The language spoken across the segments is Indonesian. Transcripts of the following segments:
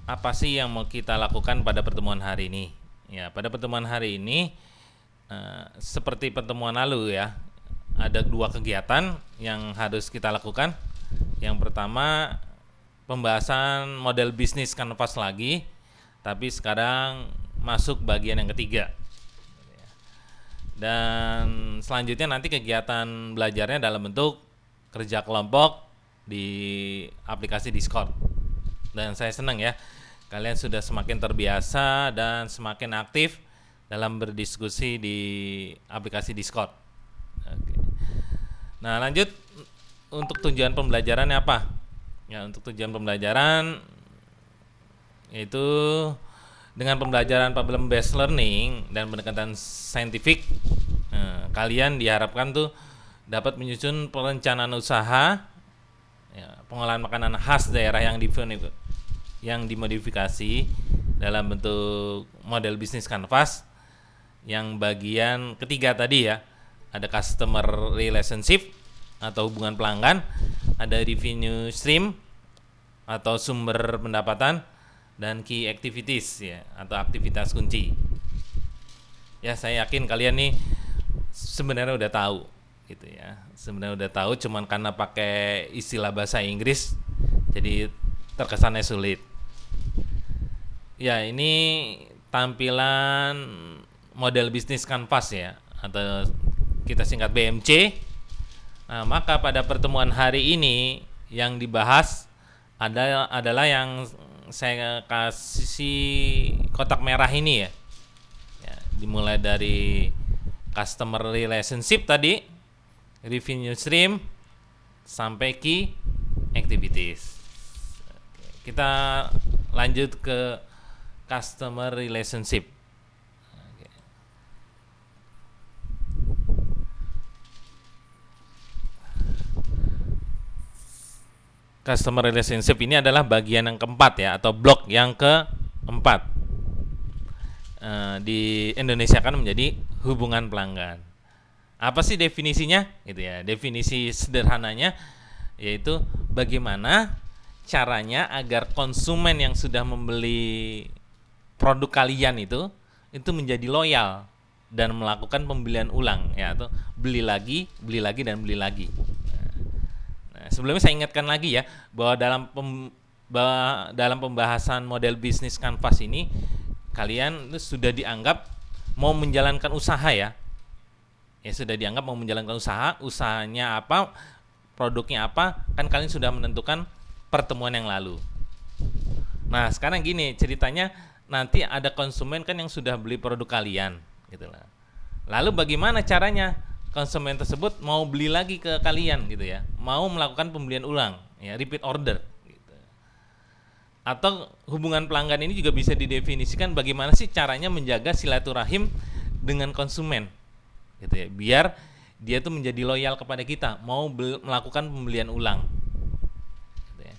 apa sih yang mau kita lakukan pada pertemuan hari ini? Ya, pada pertemuan hari ini seperti pertemuan lalu ya, ada dua kegiatan yang harus kita lakukan. Yang pertama, pembahasan model bisnis kanvas lagi, tapi sekarang masuk bagian yang ketiga. Dan selanjutnya nanti kegiatan belajarnya dalam bentuk kerja kelompok di aplikasi Discord. Dan saya senang ya, kalian sudah semakin terbiasa dan semakin aktif dalam berdiskusi di aplikasi Discord. Oke. Nah, lanjut untuk tujuan pembelajarannya apa? Ya, untuk tujuan pembelajaran yaitu dengan pembelajaran problem based learning dan pendekatan saintifik, kalian diharapkan tuh dapat menyusun perencanaan usaha, ya, pengolahan makanan khas daerah yang dimodifikasi dalam bentuk model bisnis kanvas. Yang bagian ketiga tadi ya, ada customer relationship atau hubungan pelanggan, ada revenue stream atau sumber pendapatan, dan key activities ya, atau aktivitas kunci. Ya, saya yakin kalian nih sebenarnya udah tahu gitu ya. Sebenarnya udah tahu, cuman karena pakai istilah bahasa Inggris jadi terkesannya sulit. Ya, ini tampilan model bisnis kanvas ya, atau kita singkat BMC. Nah, maka pada pertemuan hari ini yang dibahas adalah yang saya kasih kotak merah ini ya. Ya, dimulai dari customer relationship tadi, revenue stream, sampai key activities. Oke, kita lanjut ke customer relationship. Oke. Customer relationship ini adalah bagian yang keempat ya, atau blok yang keempat. Di Indonesia kan menjadi hubungan pelanggan. Apa sih definisinya? Gitu ya. Definisi sederhananya yaitu bagaimana caranya agar konsumen yang sudah membeli produk kalian itu menjadi loyal dan melakukan pembelian ulang ya, atau beli lagi dan beli lagi. Nah, sebelumnya saya ingatkan lagi ya, bahwa dalam pembahasan model bisnis kanvas ini kalian sudah dianggap mau menjalankan usaha ya. Ya, sudah dianggap mau menjalankan usaha, usahanya apa, produknya apa, kan kalian sudah menentukan pertemuan yang lalu. Nah, sekarang gini ceritanya, nanti ada konsumen kan yang sudah beli produk kalian gitu lah. Lalu bagaimana caranya konsumen tersebut mau beli lagi ke kalian gitu ya, mau melakukan pembelian ulang ya, repeat order gitu. Atau hubungan pelanggan ini juga bisa didefinisikan bagaimana sih caranya menjaga silaturahim dengan konsumen gitu ya, biar dia tuh menjadi loyal kepada kita, mau melakukan pembelian ulang gitu ya.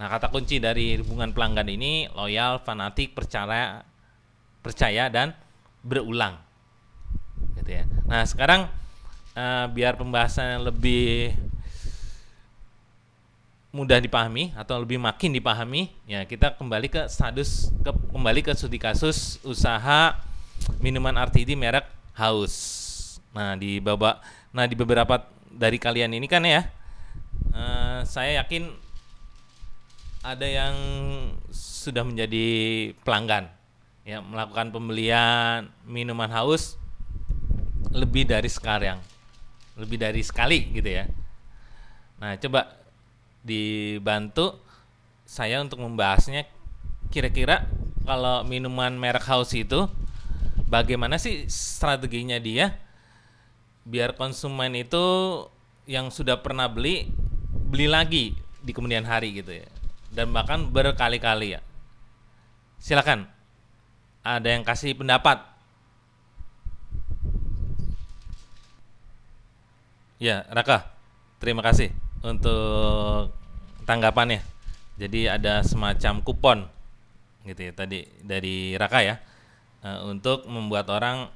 Nah, kata kunci dari hubungan pelanggan ini loyal, fanatik, percaya dan berulang gitu ya. Nah, sekarang biar pembahasannya lebih mudah dipahami atau lebih makin dipahami ya, kita kembali ke studi kasus usaha minuman RTD merek Haus. Nah, di beberapa dari kalian ini kan ya, saya yakin ada yang sudah menjadi pelanggan ya, melakukan pembelian minuman Haus lebih dari sekali gitu ya. Nah, coba dibantu saya untuk membahasnya. Kira-kira kalau minuman merek Haus itu bagaimana sih strateginya dia biar konsumen itu yang sudah pernah beli lagi di kemudian hari gitu ya, dan bahkan berkali-kali ya. Silakan, ada yang kasih pendapat? Ya, Raka, terima kasih untuk tanggapannya. Jadi ada semacam kupon gitu ya tadi dari Raka ya, untuk membuat orang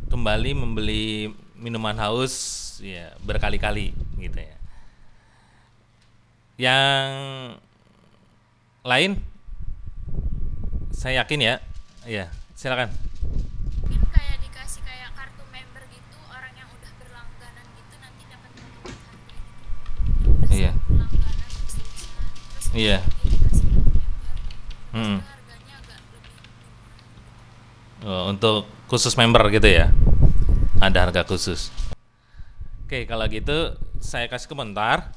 kembali membeli minuman Haus ya berkali-kali gitu ya. Yang lain Saya yakin ya. Iya, silakan. Mungkin kayak dikasih kayak kartu member gitu, orang yang udah berlangganan gitu nanti dapat potongan harga gitu. Yang udah Iya. sering berlangganan terus-terusan, terus Iya. mungkin dia dikasih kartu member, Hmm. maksudnya harganya agak lebih murah. Oh, untuk khusus member gitu ya. Ada harga khusus. Oke, kalau gitu saya kasih komentar.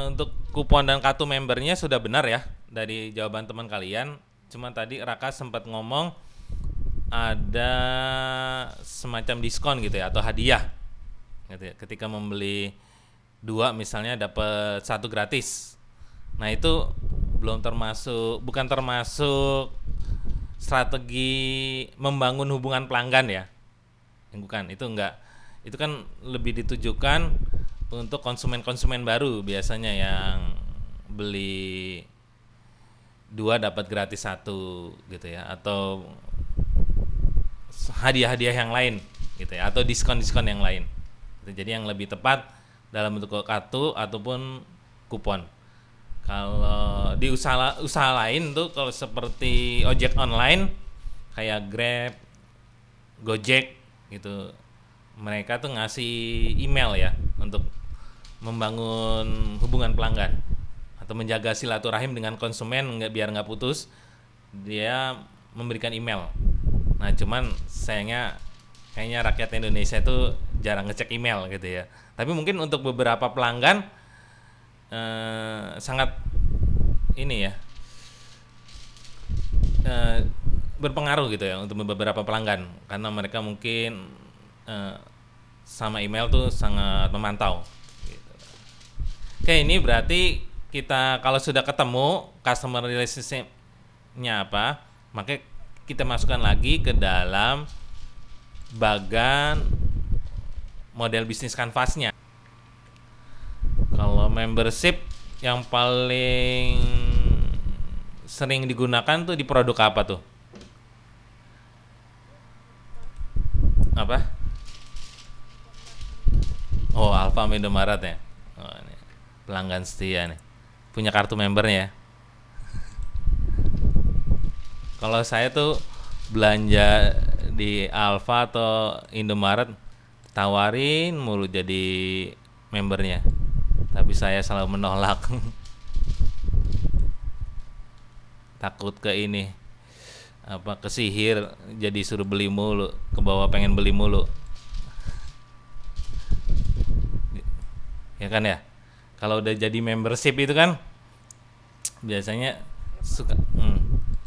Untuk kupon dan kartu membernya sudah benar ya dari jawaban teman kalian. Cuma tadi Raka sempat ngomong ada semacam diskon gitu ya atau hadiah gitu ya. Ketika membeli dua misalnya dapat satu gratis. Nah itu belum termasuk, bukan termasuk strategi membangun hubungan pelanggan ya. Bukan, itu enggak. Itu kan lebih ditujukan untuk konsumen-konsumen baru biasanya yang beli dua dapat gratis satu gitu ya, atau hadiah-hadiah yang lain gitu ya, atau diskon-diskon yang lain. Jadi yang lebih tepat dalam bentuk kartu ataupun kupon. Kalau di usaha lain tuh kalau seperti ojek online kayak Grab, Gojek gitu, mereka tuh ngasih email ya untuk membangun hubungan pelanggan atau menjaga silaturahim dengan konsumen biar nggak putus, dia memberikan email. Nah cuman sayangnya kayaknya rakyat Indonesia itu jarang ngecek email gitu ya, tapi mungkin untuk beberapa pelanggan sangat ini ya, eh, berpengaruh gitu ya untuk beberapa pelanggan karena mereka mungkin eh, sama email tuh sangat memantau gitu. Oke, ini berarti kita kalau sudah ketemu customer relationship-nya apa, maka kita masukkan lagi ke dalam bagan model bisnis kanvasnya. Kalau membership yang paling sering digunakan tuh di produk apa tuh? Apa? Oh, Alfamart, Indomaret ya. Oh, ini pelanggan setia nih. Punya kartu membernya ya. Kalau saya tuh belanja di Alfa atau Indomaret tawarin mulu jadi membernya. Tapi saya selalu menolak. Takut ke ini apa kesihir jadi suruh beli mulu, ke bawah pengen beli mulu. Ya kan ya? Kalau udah jadi membership itu kan biasanya suka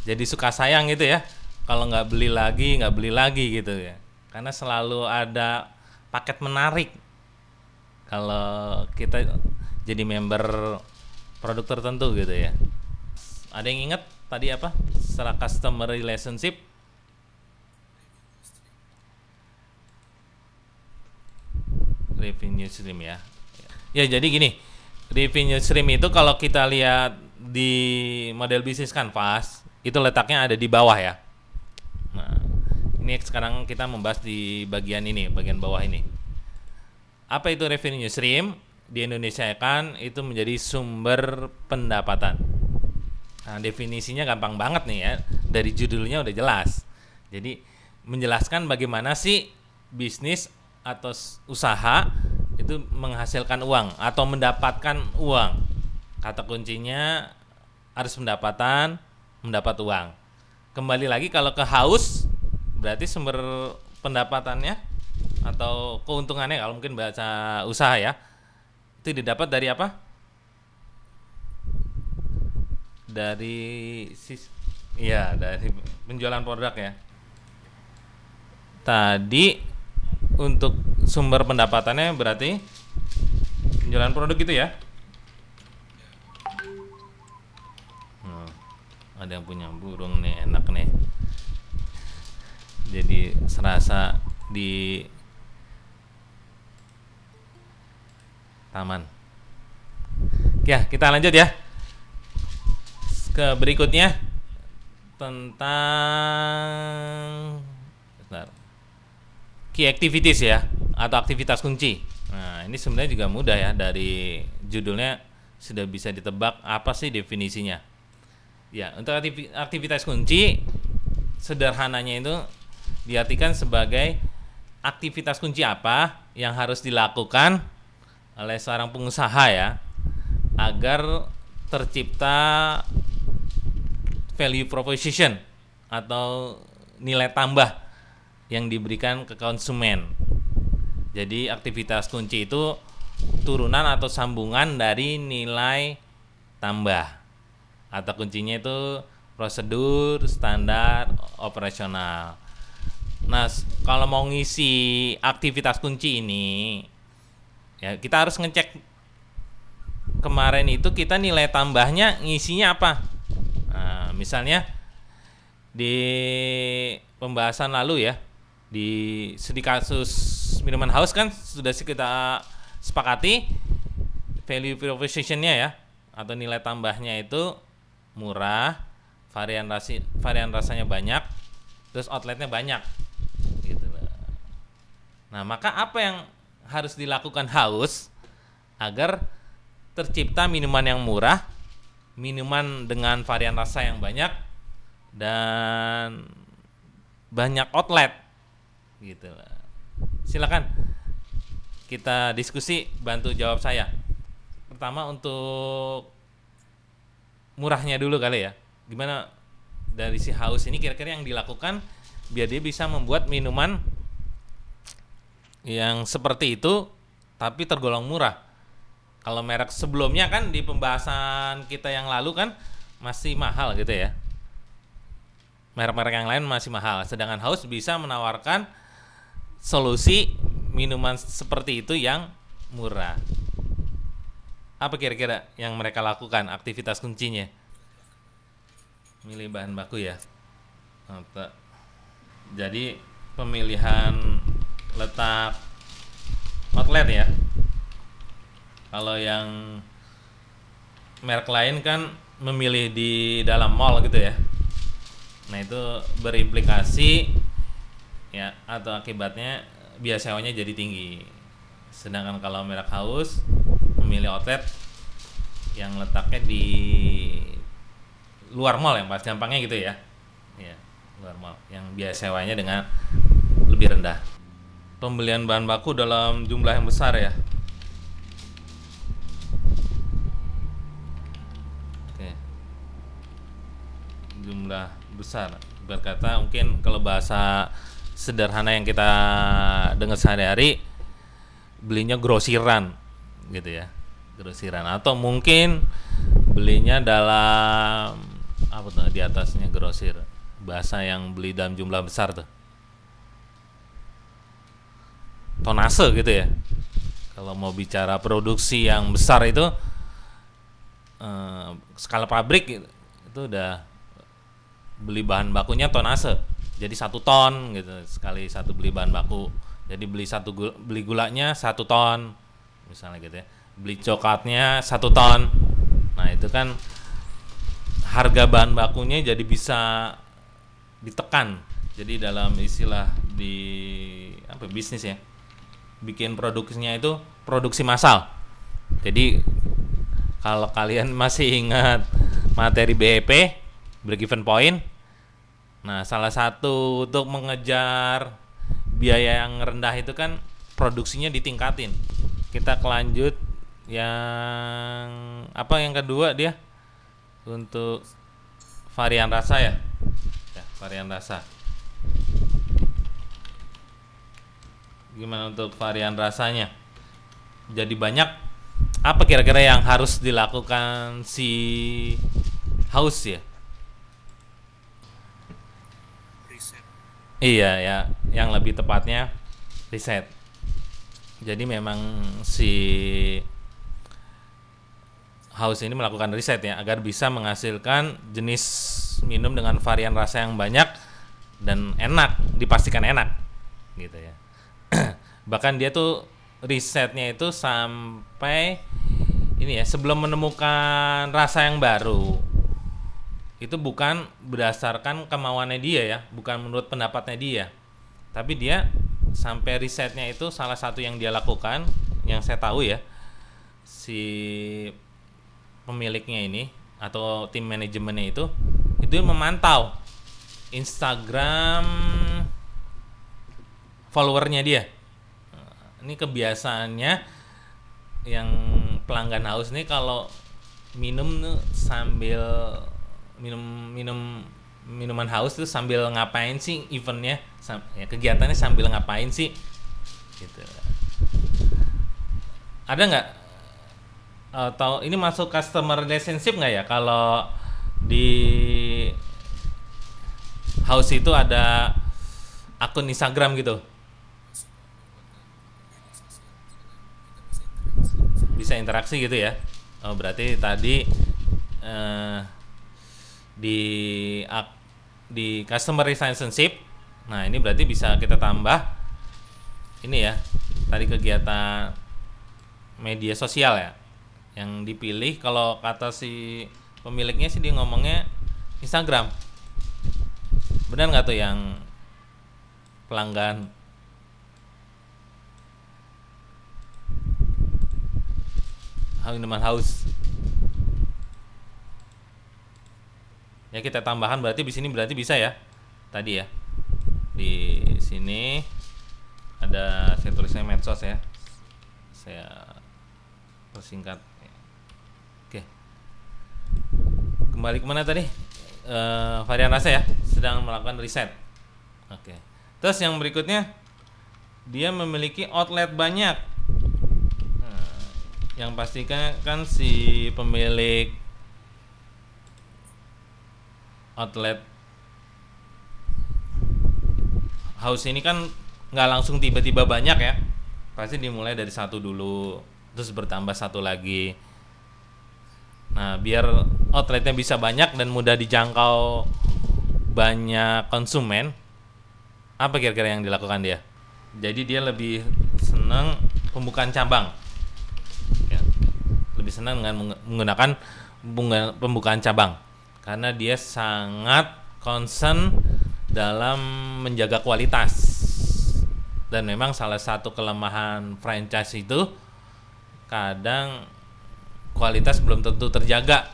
jadi suka sayang gitu ya, kalau nggak beli lagi nggak beli lagi gitu ya, karena selalu ada paket menarik kalau kita jadi member produk tertentu gitu ya. Ada yang ingat tadi apa setelah customer relationship? Revenue stream ya. Ya jadi gini, revenue stream itu kalau kita lihat di model bisnis kanvas itu letaknya ada di bawah ya. Nah, ini sekarang kita membahas di bagian ini, bagian bawah ini. Apa itu revenue stream? Di Indonesia kan itu menjadi sumber pendapatan. Nah, definisinya gampang banget nih ya. Dari judulnya udah jelas. Jadi menjelaskan bagaimana sih bisnis atau usaha itu menghasilkan uang atau mendapatkan uang. Kata kuncinya harus pendapatan, mendapat uang. Kembali lagi kalau ke house berarti sumber pendapatannya atau keuntungannya kalau mungkin bahasa usaha ya, itu didapat dari apa? Dari iya, dari penjualan produk ya. Tadi untuk sumber pendapatannya berarti penjualan produk gitu ya. Ada yang punya burung nih, enak nih. Jadi serasa di taman. Ya, kita lanjut ya ke berikutnya tentang key activities ya atau aktivitas kunci. Nah, ini sebenarnya juga mudah ya, dari judulnya sudah bisa ditebak apa sih definisinya. Ya, untuk aktivitas kunci sederhananya itu diartikan sebagai aktivitas kunci apa yang harus dilakukan oleh seorang pengusaha ya agar tercipta value proposition atau nilai tambah yang diberikan ke konsumen. Jadi aktivitas kunci itu turunan atau sambungan dari nilai tambah. Atau kuncinya itu prosedur, standar, operasional. Nah, kalau mau ngisi aktivitas kunci ini, ya kita harus ngecek kemarin itu kita nilai tambahnya ngisinya apa. Nah, misalnya di pembahasan lalu ya, di studi kasus minuman haus kan sudah kita sepakati value proposition-nya ya, atau nilai tambahnya itu murah, varian rasanya banyak, terus outletnya banyak gitu. Nah, maka apa yang harus dilakukan haus agar tercipta minuman yang murah, minuman dengan varian rasa yang banyak dan banyak outlet gitu. Silakan kita diskusi, bantu jawab saya. Pertama untuk murahnya dulu kali ya. Gimana dari si haus ini kira-kira yang dilakukan biar dia bisa membuat minuman yang seperti itu tapi tergolong murah. Kalau merek sebelumnya kan di pembahasan kita yang lalu kan masih mahal gitu ya. Merek-merek yang lain masih mahal, sedangkan haus bisa menawarkan solusi minuman seperti itu yang murah. Apa kira-kira yang mereka lakukan aktivitas kuncinya? Milih bahan baku ya. Jadi pemilihan letak outlet ya. Kalau yang merek lain kan memilih di dalam mall gitu ya. Nah, itu berimplikasi ya atau akibatnya biaya sewanya jadi tinggi. Sedangkan kalau merek haus memilih outlet yang letaknya di luar mall yang pas gampangnya gitu ya. Ya, luar mall yang biaya sewanya dengan lebih rendah. Pembelian bahan baku dalam jumlah yang besar ya. Oke. Jumlah besar. Berkata mungkin kalau bahasa sederhana yang kita dengar sehari-hari belinya grosiran gitu ya, grosiran, atau mungkin belinya dalam apa tuh di atasnya grosir, bahasa yang beli dalam jumlah besar tuh tonase gitu ya. Kalau mau bicara produksi yang besar itu skala pabrik gitu, itu udah beli bahan bakunya tonase, jadi 1 ton gitu sekali satu beli bahan baku. Jadi beli gulanya 1 ton misalnya gitu ya, beli coklatnya 1 ton. Nah, itu kan harga bahan bakunya jadi bisa ditekan. Jadi dalam istilah di apa bisnis ya, bikin produksinya itu produksi massal. Jadi kalau kalian masih ingat materi BEP, break even point, nah salah satu untuk mengejar biaya yang rendah itu kan produksinya ditingkatin. Kita kelanjut yang apa yang kedua dia untuk varian rasa ya, varian rasa. Gimana untuk varian rasanya? Jadi banyak. Apa kira-kira yang harus dilakukan si house ya? Riset. Iya ya, yang lebih tepatnya riset. Jadi memang si house ini melakukan riset ya agar bisa menghasilkan jenis minum dengan varian rasa yang banyak dan enak, dipastikan enak gitu ya. Bahkan dia tuh risetnya itu sampai ini ya, sebelum menemukan rasa yang baru itu bukan berdasarkan kemauannya dia ya, bukan menurut pendapatnya dia, tapi dia sampai risetnya itu salah satu yang dia lakukan, yang saya tahu ya, si pemiliknya ini atau tim manajemennya itu memantau Instagram followernya dia. Ini kebiasaannya yang pelanggan haus nih, kalau minum tuh sambil minum minuman haus tuh sambil ngapain sih eventnya, ya kegiatannya sambil ngapain sih gitu. Ada nggak atau ini masuk customer relationship nggak ya, kalau di house itu ada akun Instagram gitu, bisa interaksi gitu ya? Oh, berarti tadi di customer relationship. Nah, ini berarti bisa kita tambah ini ya, tadi kegiatan media sosial ya yang dipilih. Kalau kata si pemiliknya sih dia ngomongnya Instagram. Benar nggak tuh yang pelanggan? Minuman haus. Ya kita tambahkan berarti di sini berarti bisa ya. Tadi ya. Di sini ada saya tulisnya medsos ya. Saya persingkat. Oke. Kembali kemana tadi? Varian rasa ya. Sedang melakukan riset. Oke. Terus yang berikutnya, dia memiliki outlet banyak. Yang pastikan kan si pemilik outlet house ini kan nggak langsung tiba-tiba banyak ya, pasti dimulai dari satu dulu, terus bertambah satu lagi. Nah, biar outletnya bisa banyak dan mudah dijangkau banyak konsumen, apa kira-kira yang dilakukan dia? Jadi dia lebih senang pembukaan cabang. Lebih senang dengan menggunakan pembukaan cabang karena dia sangat concern dalam menjaga kualitas. Dan memang salah satu kelemahan franchise itu kadang kualitas belum tentu terjaga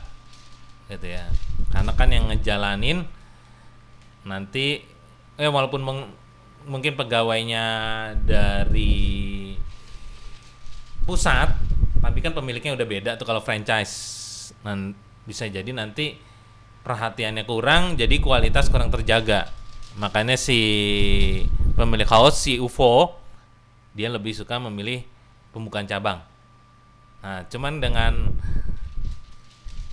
gitu ya, karena kan yang ngejalanin nanti walaupun mungkin pegawainya dari pusat, tapi kan pemiliknya udah beda tuh kalau franchise. Nah, bisa jadi nanti perhatiannya kurang, jadi kualitas kurang terjaga. Makanya si pemilik house, si UFO, dia lebih suka memilih pembukaan cabang. Nah, cuman dengan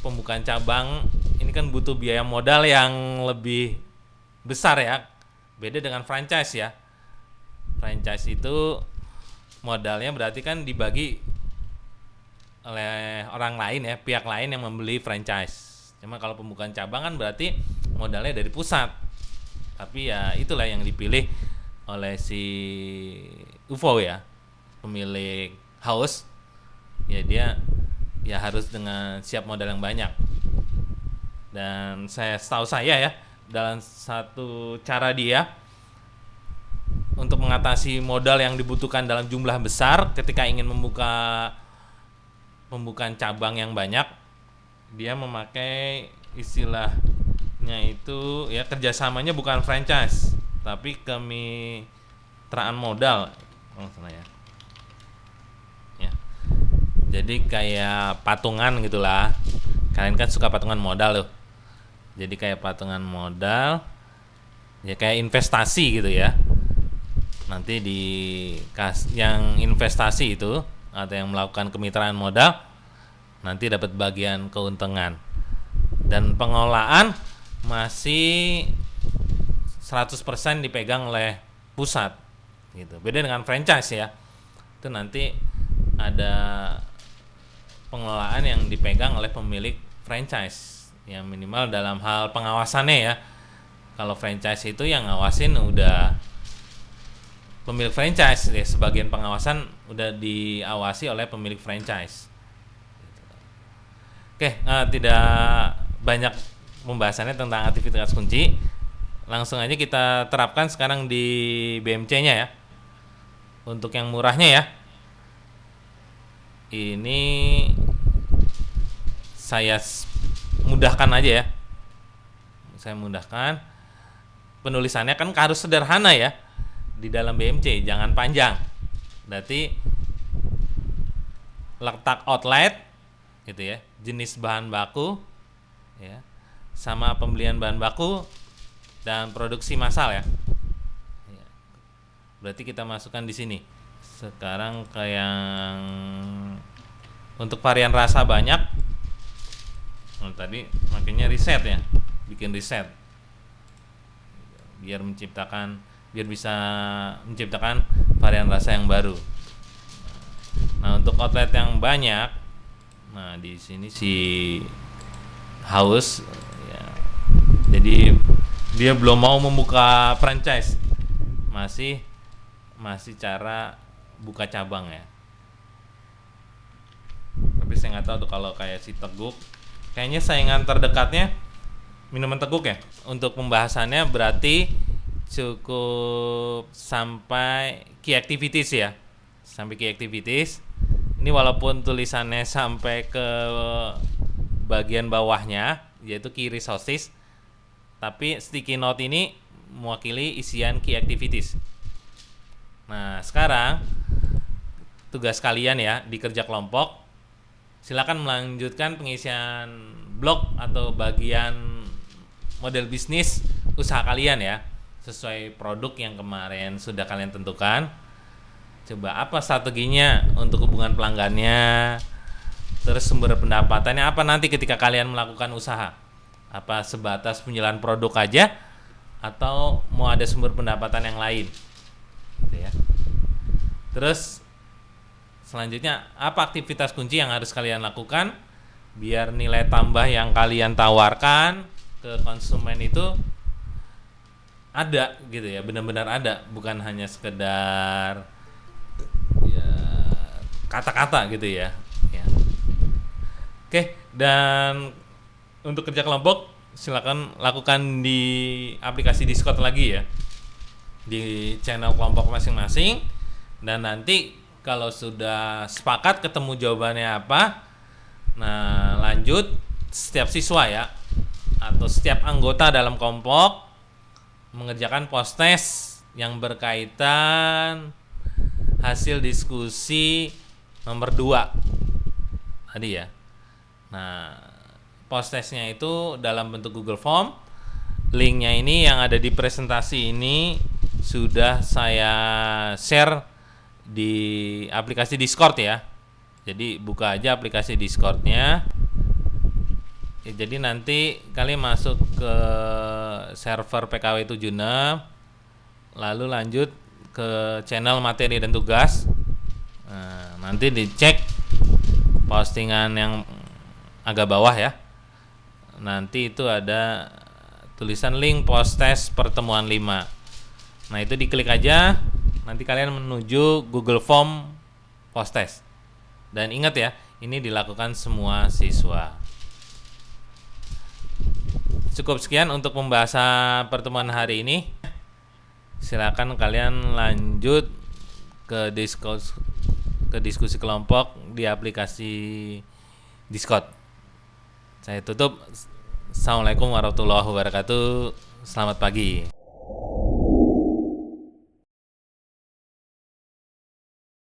pembukaan cabang ini kan butuh biaya modal yang lebih besar ya. Beda dengan franchise ya. Franchise itu modalnya berarti kan dibagi oleh orang lain ya, pihak lain yang membeli franchise. Cuma kalau pembukaan cabang kan berarti modalnya dari pusat. Tapi ya itulah yang dipilih oleh si UFO ya, pemilik house. Ya dia ya harus dengan siap modal yang banyak. Dan setahu saya ya, dalam satu cara dia untuk mengatasi modal yang dibutuhkan dalam jumlah besar ketika ingin membuka pembukaan cabang yang banyak, dia memakai istilahnya itu ya, kerjasamanya bukan franchise tapi kemitraan modal ya. Jadi kayak patungan gitulah, kalian kan suka patungan modal tuh. Jadi kayak patungan modal ya, kayak investasi gitu ya. Nanti di yang investasi itu atau yang melakukan kemitraan modal nanti dapat bagian keuntungan, dan pengelolaan masih 100% dipegang oleh pusat gitu. Beda dengan franchise ya, itu nanti ada pengelolaan yang dipegang oleh pemilik franchise yang minimal dalam hal pengawasannya ya. Kalau franchise itu yang ngawasin udah pemilik franchise ya, sebagian pengawasan udah diawasi oleh pemilik franchise. Oke, tidak banyak pembahasannya tentang aktivitas kunci. Langsung aja kita terapkan sekarang di BMC-nya ya. Untuk yang murahnya ya, ini saya mudahkan aja ya. Saya mudahkan. Penulisannya kan harus sederhana ya. Di dalam BMC jangan panjang. Berarti letak outlet gitu ya, jenis bahan baku ya, sama pembelian bahan baku dan produksi massal ya. Berarti kita masukkan di sini. Sekarang ke yang untuk varian rasa banyak. Tadi makanya riset ya, bikin riset biar bisa menciptakan varian rasa yang baru. Nah, untuk outlet yang banyak, nah di sini si Haus ya, jadi dia belum mau membuka franchise, masih cara buka cabang ya. Tapi saya nggak tahu tuh kalau kayak si Teguk, kayaknya saingan terdekatnya minuman Teguk ya. Untuk pembahasannya berarti cukup sampai key activities ya, sampai key activities. Ini walaupun tulisannya sampai ke bagian bawahnya yaitu key resources, tapi sticky note ini mewakili isian key activities. Nah, sekarang tugas kalian ya di kerja kelompok, silakan melanjutkan pengisian blog atau bagian model bisnis usaha kalian ya, sesuai produk yang kemarin sudah kalian tentukan. Coba apa strateginya untuk hubungan pelanggannya, terus sumber pendapatannya apa nanti ketika kalian melakukan usaha. Apa sebatas penjualan produk aja atau mau ada sumber pendapatan yang lain gitu ya. Terus selanjutnya apa aktivitas kunci yang harus kalian lakukan biar nilai tambah yang kalian tawarkan ke konsumen itu ada gitu ya, benar-benar ada, bukan hanya sekedar ya kata-kata gitu ya. Oke, dan untuk kerja kelompok silakan lakukan di aplikasi Discord lagi ya, di channel kelompok masing-masing. Dan nanti kalau sudah sepakat ketemu jawabannya apa, nah lanjut setiap siswa ya atau setiap anggota dalam kelompok mengerjakan post test yang berkaitan hasil diskusi nomor 2 tadi ya. Nah, post testnya itu dalam bentuk Google Form. Linknya ini yang ada di presentasi ini sudah saya share di aplikasi Discord ya. Jadi buka aja aplikasi Discordnya. Ya, jadi nanti kalian masuk ke server PKW 76, lalu lanjut ke channel materi dan tugas. Nah, nanti dicek postingan yang agak bawah ya. Nanti itu ada tulisan link post test pertemuan 5. Nah, itu diklik aja. Nanti kalian menuju Google Form post test. Dan ingat ya, ini dilakukan semua siswa. Cukup sekian untuk pembahasan pertemuan hari ini. Silakan kalian lanjut ke diskusi kelompok di aplikasi Discord. Saya tutup. Assalamualaikum warahmatullahi wabarakatuh. Selamat pagi.